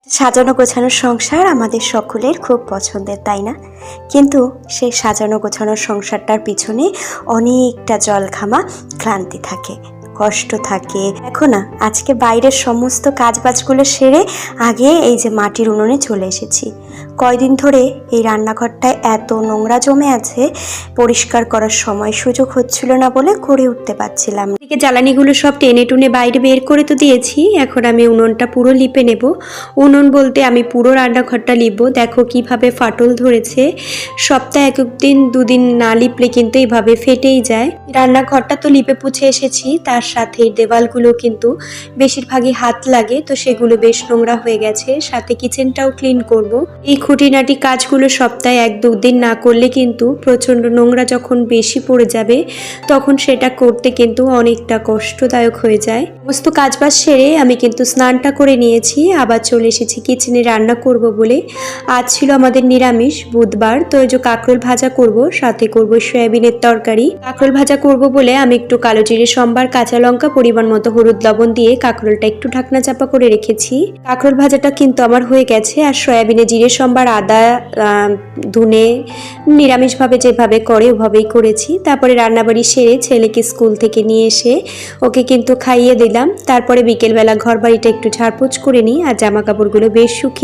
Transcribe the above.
সাজানো গোছানো সংসার আমাদের সকলের খুব পছন্দের, তাই না? কিন্তু সেই সাজানো গোছানো সংসারটার পিছনে অনেকটা জলঘামা ক্লান্তি থাকে, কষ্ট থাকে। দেখো না, আজকে বাইরের সমস্ত কাজবাজগুলো সেরে আগে এই যে মাটির উনুনে চলে এসেছি। কয়দিন ধরে এই রান্নাঘরটায় এত নোংরা জমে আছে, পরিষ্কার করার সময় সুযোগ হচ্ছিল না বলে করে উঠতে পারছিলাম। এদিকে জ্বালানিগুলো সব টেনে টুনে বাইরে বের করে তো দিয়েছি। এখন আমি উনুনটা পুরো লিপে নেব। উনুন বলতে আমি পুরো রান্নাঘরটা লিপবো। দেখো কিভাবে ফাটল ধরেছে। সপ্তাহে এক দিন দুদিন না লিপলে কিন্তু এইভাবে ফেটেই যায়। রান্নাঘরটা তো লিপে পুছে এসেছি, তার সাথে দেওয়ালগুলো কিন্তু বেশিরভাগই হাত লাগে, তো সেগুলো বেশ নোংরা হয়ে গেছে। সাথে কিচেনটাও ক্লিন করব। এই খুঁটিনাটি কাজগুলো সপ্তাহে এক দুদিন না করলে কিন্তু প্রচণ্ড নোংরা যখন বেশি পড়ে যাবে তখন সেটা করতে কিন্তু অনেকটা কষ্টদায়ক হয়ে যায়। সমস্ত কাজবাজ সেরে আমি কিন্তু স্নানটা করে নিয়েছি, আবার চলে এসেছি কিচেনে রান্না করব বলে। আজ ছিল আমাদের নিরামিষ, বুধবার, তো এই যে কাঁকরোল ভাজা করব, সাথে করব সয়াবিনের তরকারি। কাঁকরোল ভাজা করব বলে আমি একটু কালো জিরে, সম্বার, কাঁচা লঙ্কা, পরিমাণ মতো হলুদ, লবণ দিয়ে কাঁকরোলটা একটু ঢাকনা চাপা করে রেখেছি। কাঁকরোল ভাজাটা কিন্তু আমার হয়ে গেছে। আর সয়াবিনে জিরে, সম্বার, আদা, ধনে নিরামিষভাবে যেভাবে করে ওভাবেই করেছি। তারপরে রান্নাবাড়ি সেরে ছেলেকে স্কুল থেকে নিয়ে এসে ওকে কিন্তু খাইয়ে দিলাম। তারপরে বিকেলবেলা ঘর বাড়িটা একটু ঝাড়পোছ করে নিই আর জামা কাপড়গুলো বেশ শুকিয়ে